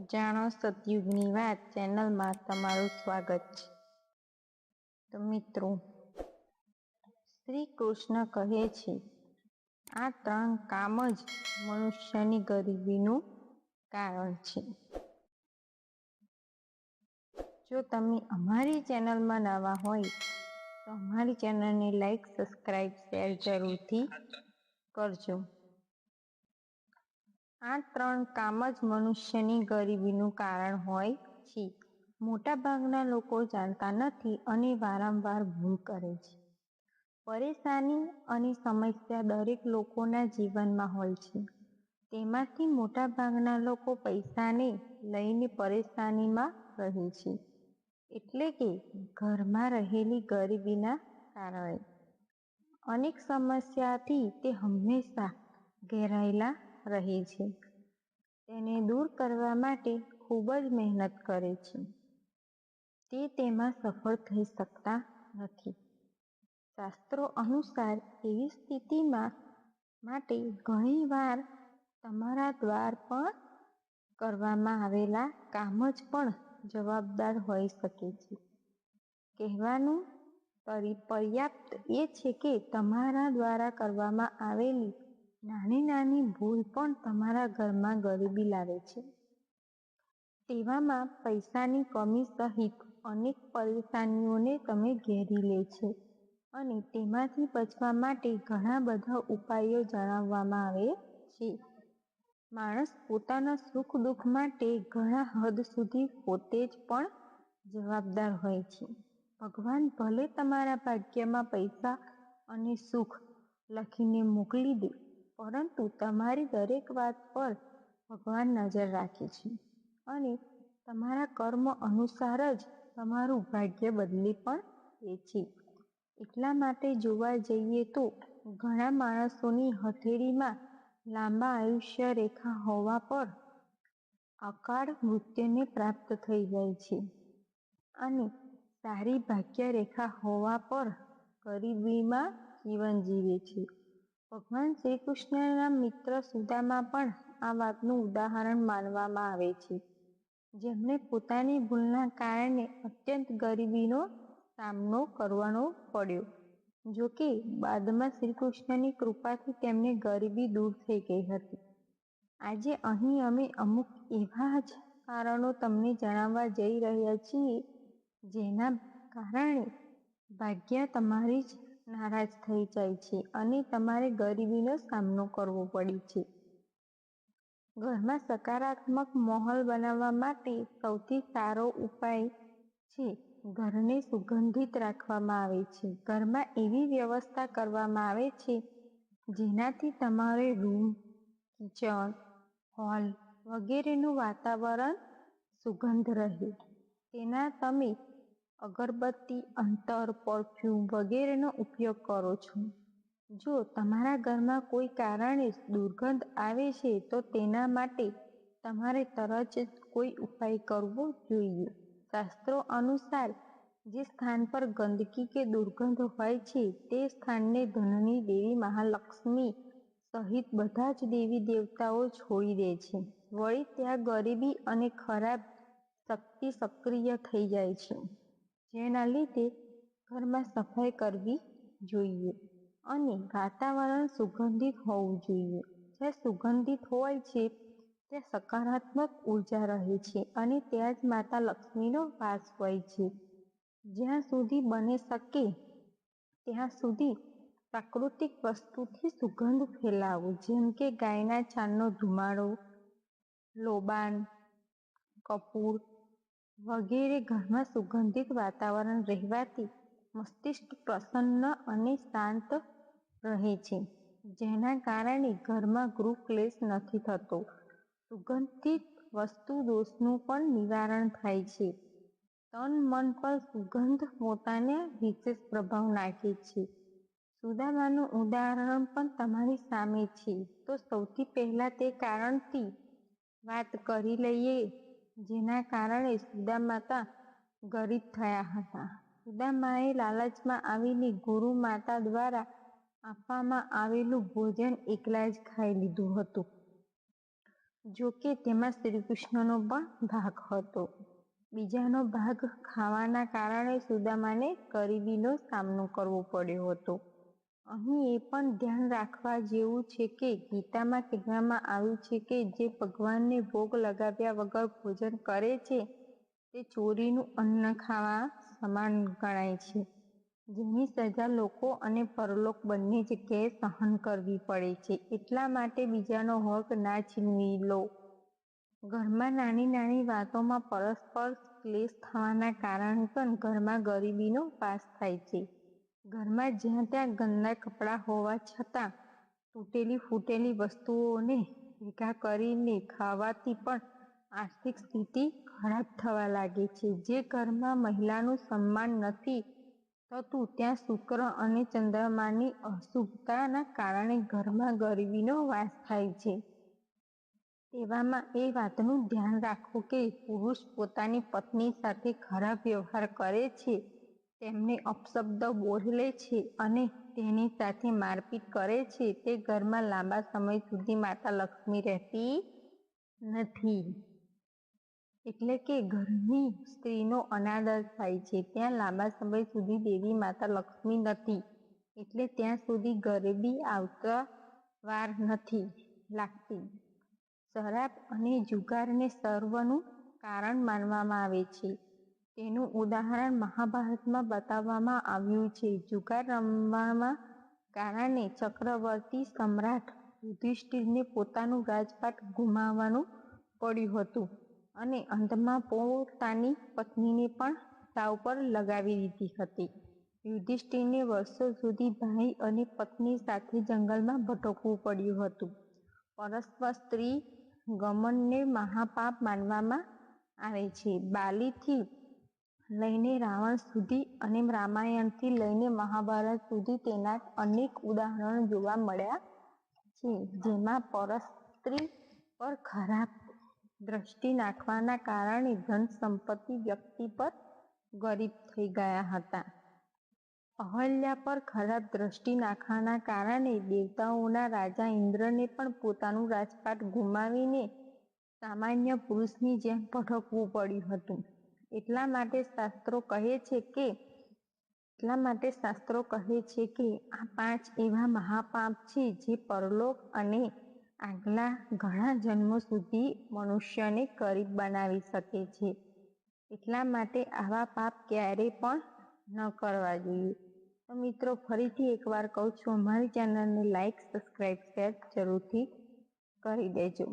જાણો સતયુગની વાત ચેનલમાં તમારું સ્વાગત છે. તો મિત્રો, શ્રી કૃષ્ણ કહે છે, આ 3 કામ જ મનુષ્યની ગરીબીનું કારણ છે. જો તમે અમારી ચેનલમાં નવા હોય તો અમારી ચેનલને લાઈક, સબસ્ક્રાઈબ, શેર જરૂરથી કરજો. આ 3 કામ જ મનુષ્યની ગરીબીનું કારણ હોય છે. મોટાભાગના લોકો જાણતા નથી અને વારંવાર ભૂલ કરે છે. પરેશાની અને સમસ્યા દરેક લોકોના જીવનમાં હોય છે. તેમાંથી મોટાભાગના લોકો પૈસાને લઈને પરેશાનીમાં રહે છે, એટલે કે ઘરમાં રહેલી ગરીબીના કારણે. અનેક સમસ્યાથી તે હંમેશા ઘેરાયેલા રહે છે. તેને દૂર કરવા માટે ખૂબ જ મહેનત કરે છે. તે તેમાં સફળ થઈ શકતા નથી. શાસ્ત્રો અનુસાર એવી સ્થિતિમાં માટે ઘણીવાર તમારા દ્વારા પણ કરવામાં આવેલા કામ જ પણ જવાબદાર હોઈ શકે છે. કહેવાનું પર્યાપ્ત એ છે કે તમારા દ્વારા કરવામાં આવેલી નાની નાની ભૂલ પણ તમારા ઘરમાં ગરીબી લાવે છે. તેવામાં પૈસાની કમી સહિત અનેક પરેશાનીઓને તમે ઘેરી લે છે અને તેમાંથી બચવા માટે ઘણા બધા ઉપાયો જણાવવામાં આવે છે. માણસ પોતાના સુખ દુઃખ માટે ઘણા હદ સુધી પોતે જ પણ જવાબદાર હોય છે. ભગવાન ભલે તમારા ભાગ્યમાં પૈસા અને સુખ લખીને મોકલી દે, પરંતુ તમારી દરેક વાત પર ભગવાન નજર રાખે છે અને તમારા કર્મ અનુસાર જ તમારું ભાગ્ય બદલી પણ દે છે. એટલા માટે જોવા જઈએ તો ઘણા માણસોની હથેળીમાં લાંબા આયુષ્ય રેખા હોવા પર અકાળ મૃત્યુને પ્રાપ્ત થઈ જાય છે અને સારી ભાગ્ય રેખા હોવા પર ગરીબીમાં જીવન જીવે છે. ભગવાન શ્રી કૃષ્ણના મિત્ર સુદામા પણ આ વાતનું ઉદાહરણ માનવામાં આવે છે, જેમને પોતાની ભૂલના કારણે અત્યંત ગરીબીનો સામનો કરવાનો પડ્યો. જોકે બાદમાં શ્રીકૃષ્ણની કૃપાથી તેમની ગરીબી દૂર થઈ ગઈ હતી. આજે અહીં અમે અમુક એવા જ કારણો તમને જણાવવા જઈ રહ્યા છીએ, જેના કારણે ભાગ્ય તમારી જ નારાજ થઈ જાય છે અને તમારે ગરીબીનો સામનો કરવો પડે છે. ઘરમાં સકારાત્મક માહોલ બનાવવા માટે સૌથી સારો ઉપાય છે ઘરને સુગંધિત રાખવામાં આવે છે. ઘરમાં એવી વ્યવસ્થા કરવામાં આવે છે જેનાથી તમારે રૂમ, કિચન, હોલ વગેરેનું વાતાવરણ સુગંધ રહે. તેના તમે અગરબત્તી, અત્તર, પરફ્યુમ વગેરેનો ઉપયોગ કરો છો. જો તમારા ઘરમાં કોઈ કારણે દુર્ગંધ આવે છે તો તેના માટે તમારે તરત જ કોઈ ઉપાય કરવો જોઈએ. શાસ્ત્રો અનુસાર જે સ્થાન પર ગંદકી કે દુર્ગંધ હોય છે તે સ્થાનને ધનની દેવી મહાલક્ષ્મી સહિત બધા જ દેવી દેવતાઓ છોડી દે છે. વળી ત્યાં ગરીબી અને ખરાબ શક્તિ સક્રિય થઈ જાય છે, જેના લીધે ઘરમાં સફાઈ કરવી જોઈએ અને વાતાવરણ સુગંધિત હોવું જોઈએ. જ્યાં સુગંધિત હોય છે ત્યાં સકારાત્મક ઉર્જા રહે છે અને ત્યાં જ માતા લક્ષ્મીનો વાસ હોય છે. જ્યાં સુધી બની શકે ત્યાં સુધી પ્રાકૃતિક વસ્તુથી સુગંધ ફેલાવો, જેમ કે ગાયના છાણનો ધુમાડો, લોબાન, કપૂર વગેરે. ઘરમાં સુગંધિત વાતાવરણ રહેવાથી મસ્તિષ્ક પ્રસન્ન અને શાંત રહે છે, જેના કારણે ઘરમાં ગૃહ ક્લેશ નથી થતો. સુગંધિત વસ્તુ દોષનું પણ નિવારણ થાય છે. તન મન પર સુગંધ પોતાને વિશેષ પ્રભાવ નાખે છે. સુદામાનું ઉદાહરણ પણ તમારી સામે છે, તો સૌથી પહેલા તે કારણથી વાત કરી લઈએ જેના કારણે સુદામા ગરીબ થયા હતા. સુદામાએ લાલચમાં આવીને ગુરુ માતા દ્વારા આપવામાં આવેલું ભોજન એકલા જ ખાઈ લીધું હતું. જો કે તેમાં શ્રીકૃષ્ણનો પણ ભાગ હતો. બીજાનો ભાગ ખાવાના કારણે સુદામાને ગરીબીનો સામનો કરવો પડ્યો હતો. અહીં એ પણ ધ્યાન રાખવા જેવું છે કે ગીતામાં કહેવામાં આવ્યું છે કે જે ભગવાનને ભોગ લગાવ્યા વગર ભોજન કરે છે તે ચોરીનું અન્ન ખાવા સમાન ગણાય છે, જેની સજા લોકો અને પરલોક બંને જગ્યાએ સહન કરવી પડે છે. એટલા માટે બીજાનો હક ના છીનવી લો. ઘરમાં નાની નાની વાતોમાં પરસ્પર ક્લેશ થવાના કારણે પણ ઘરમાં ગરીબીનો વાસ થાય છે. ઘરમાં જ્યાં ત્યાં ગંદા કપડાં હોવા છતાં તૂટેલી ફૂટેલી વસ્તુઓને ભેગા કરીને ખાવાથી પણ આર્થિક સ્થિતિ ખરાબ થવા લાગે છે. જે ઘરમાં મહિલાનું સન્માન નથી થતું ત્યાં શુક્ર અને ચંદ્રમાની અશુભતાના કારણે ઘરમાં ગરીબીનો વાસ થાય છે. તેવામાં એ વાતનું ધ્યાન રાખો કે પુરુષ પોતાની પત્ની સાથે ખરાબ વ્યવહાર કરે છે, તેમને અપશબ્દ બોલે છે અને તેની સાથે મારપીટ કરે છે તે ઘરમાં લાંબા સમય સુધી માતા લક્ષ્મી રહેતી નથી. એટલે કે ઘરની સ્ત્રીનો અનાદર થાય છે. ત્યાં લાંબા સમય સુધી દેવી માતા લક્ષ્મી નથી. એટલે ત્યાં સુધી ગરીબી આવતા વાર નથી લાગતી. શરાબ અને જુગારને સર્વનું કારણ માનવામાં આવે છે. તેનું ઉદાહરણ મહાભારતમાં બતાવવામાં આવ્યું છે. જુગાર રમવાના કારણે ચક્રવર્તી સમ્રાટ યુધિષ્ઠિરને પોતાનું રાજપાટ ગુમાવવાનું પડ્યું હતું અને અંતમાં પોતાની પત્નીને પણ દાવ પર લગાવી દીધી હતી. યુધિષ્ઠિરને વર્ષો સુધી ભાઈ અને પત્ની સાથે જંગલમાં ભટકવું પડ્યું હતું. પરસ્પર સ્ત્રી ગમનને મહાપાપ માનવામાં આવે છે. બાલીથી લઈને રાવણ સુધી અને રામાયણથી લઈને મહાભારત સુધી તેના અનેક ઉદાહરણો જોવા મળ્યા છે, જેમાં પરસ્ત્રી પર ખરાબ દ્રષ્ટિ નાખવાના કારણે ધન સંપત્તિ વ્યક્તિ પર ગરીબ થઈ ગયા હતા. અહલ્યા પર ખરાબ દ્રષ્ટિ નાખવાના કારણે દેવતાઓના રાજા ઇન્દ્રને પણ પોતાનું રાજપાટ ગુમાવીને સામાન્ય પુરુષની જેમ ભટકવું પડ્યું હતું. એટલા માટે શાસ્ત્રો કહે છે કે આ 5 એવા મહાપાપ છે જે પરલોક અને આગલા ઘણા જન્મો સુધી મનુષ્યને ગરીબ બનાવી શકે છે. એટલા માટે આવા પાપ ક્યારેય પણ ન કરવા જોઈએ. તો મિત્રો, ફરીથી એકવાર કહું છું, અમારી ચેનલને લાઈક, સબસ્ક્રાઈબ, શેર જરૂરથી કરી દેજો.